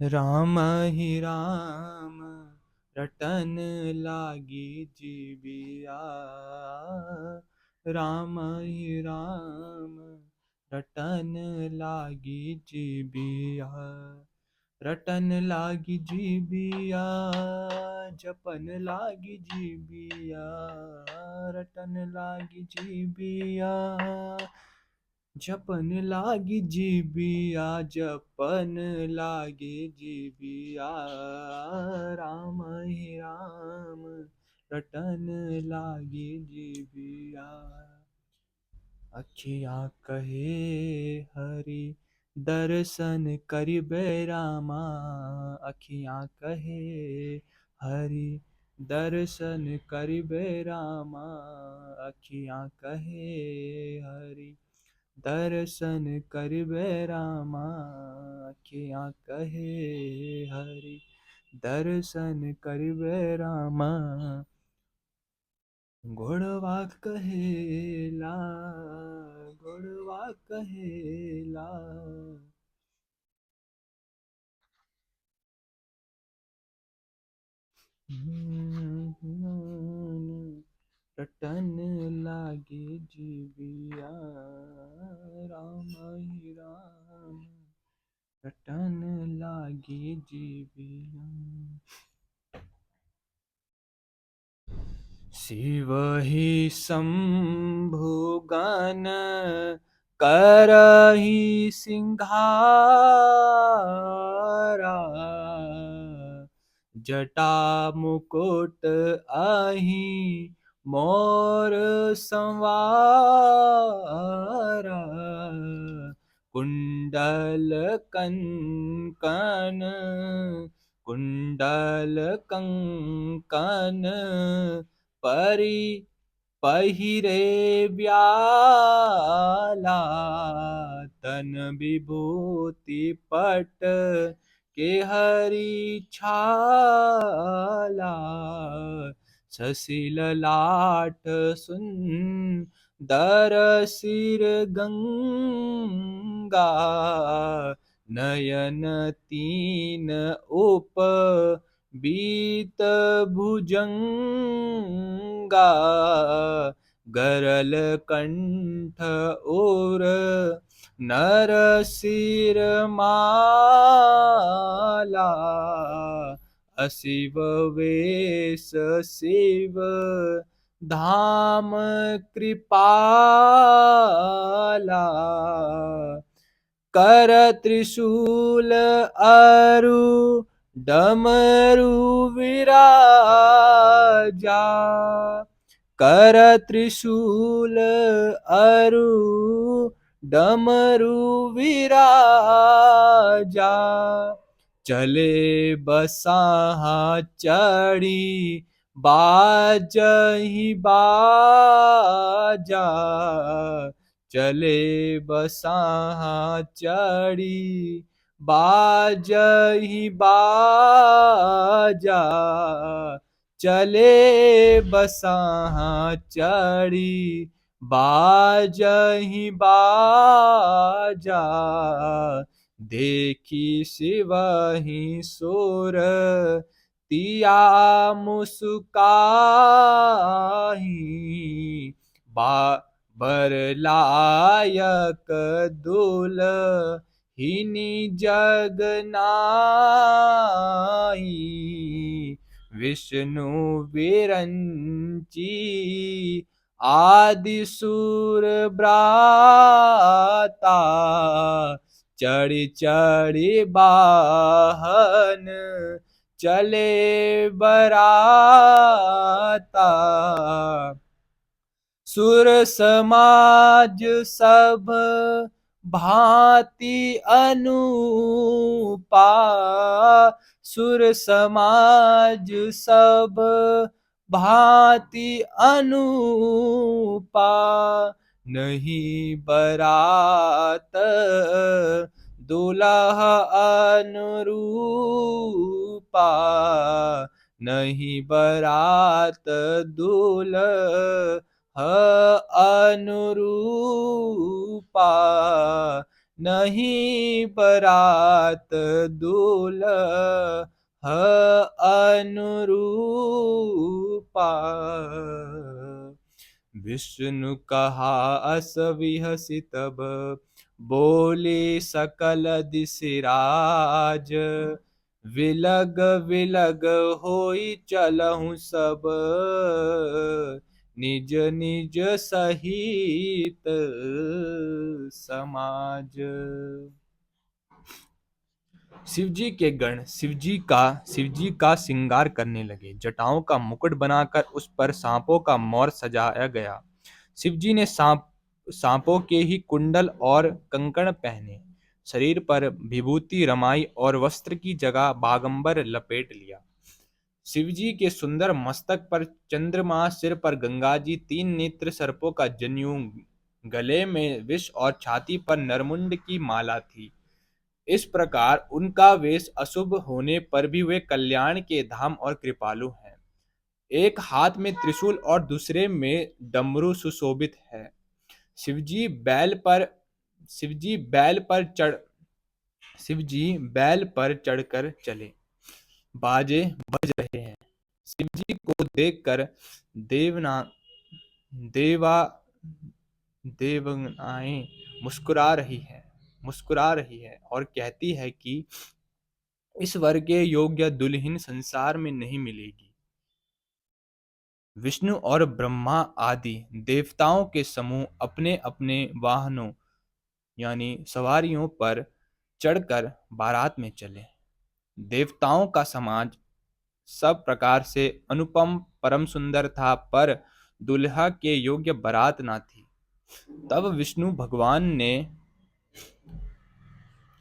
राम ही राम रटन लागी जीविया। राम ही राम रटन लागी जीविया। रटन लागी जीबिया जपन लागी जीबिया। रटन लागी जीबिया जपन लागी जीबिया। जपन लागी जीबिया। राम ही राम रटन लागी जीबिया। अखियाँ कहे हरि दर्शन करिबे रामा। अखियाँ कहे हरि दर्शन करिबे रामा। अखियाँ कहे हरि दर्शन करिबे रामा। अखियाँ कहे हरि दर्शन करिबे रामा। घोड़वा कहेला घोड़वा कहेला। रटन लागे जीविया। राम ही राम रटन लागे जीविया। शिव ही शंभु गण करहि सिंघारा। जटा मुकुट अहि मोर संवारा। कुंडल कंकन कुंडल कंकन परि पहिरे ब्याला। तन विभूति पट के हरि छाला। शशिल लाट सुंदर सिर गंगा। नयन तीन उप बीत भुजंगा। गरल कंठ और नरसिर माला। अशिव वेश शिव धाम कृपाला। कर त्रिशूल अरु डमरु विराजा। कर त्रिशूल अरु डमरु विराजा। चले बसाहा चढ़ी बाजहि बाजा। चले बसाहा चढ़ी बाजहि बाजा। चले बसाहा चढ़ी बाजहि बाजा। देखी शिवहि सोर तिया मुस्काहि। बर लायक दुलहिनी जगनाई। विष्णु विरंची आदि सुर ब्राता। चढ़ी चढ़ी बाहन चले बराता। सुर समाज सब भांति अनुपा। सुर समाज सब भांति अनुपा। नहीं बरात दुल्हा अनुरूपा। नहीं बरात दूल्हा अनुरूपा। नहीं बरात दूल्हा अनुरूपा। विष्णु कहा अस विहसी तब, बोले सकल दिसिराज। विलग विलग होई चलहु सब, निज निज सहित समाज। शिवजी के गण शिवजी का श्रृंगार करने लगे। जटाओं का मुकुट बनाकर उस पर सांपों का मोर सजाया गया। शिवजी ने सांपों के ही कुंडल और कंकण पहने, शरीर पर विभूति रमाई और वस्त्र की जगह बागंबर लपेट लिया। शिवजी के सुंदर मस्तक पर चंद्रमा, सिर पर गंगा जी, तीन नेत्र सर्पों का जनेऊ, गले में विष और छाती पर नरमुंड की माला थी। इस प्रकार उनका वेश अशुभ होने पर भी वे कल्याण के धाम और कृपालु हैं। एक हाथ में त्रिशूल और दूसरे में डमरू सुशोभित है। शिवजी बैल पर शिवजी बैल पर चढ़ शिवजी बैल पर चढ़कर चले, बाजे बज रहे हैं। शिवजी को देखकर देवना देवा देवनाएं मुस्कुरा रही है और कहती है कि इस वर के योग्य दुल्हन संसार में नहीं मिलेगी। विष्णु और ब्रह्मा आदि देवताओं के समूह अपने अपने वाहनों यानी सवारियों पर चढ़कर बारात में चले। देवताओं का समाज सब प्रकार से अनुपम परम सुंदर था, पर दुल्हा के योग्य बारात ना थी। तब विष्णु भगवान ने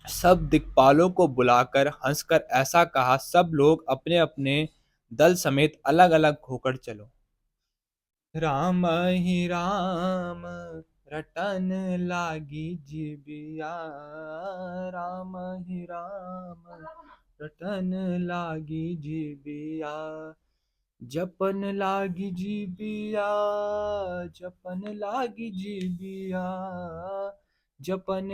सब दिक्पालों को बुलाकर हंसकर ऐसा कहा, सब लोग अपने अपने दल समेत अलग अलग होकर चलो। राम ही राम रटन लागी जिबिया, राम ही राम रटन लागी जिबिया, जपन लागी जिबिया, जपन लागी जिबिया, जपन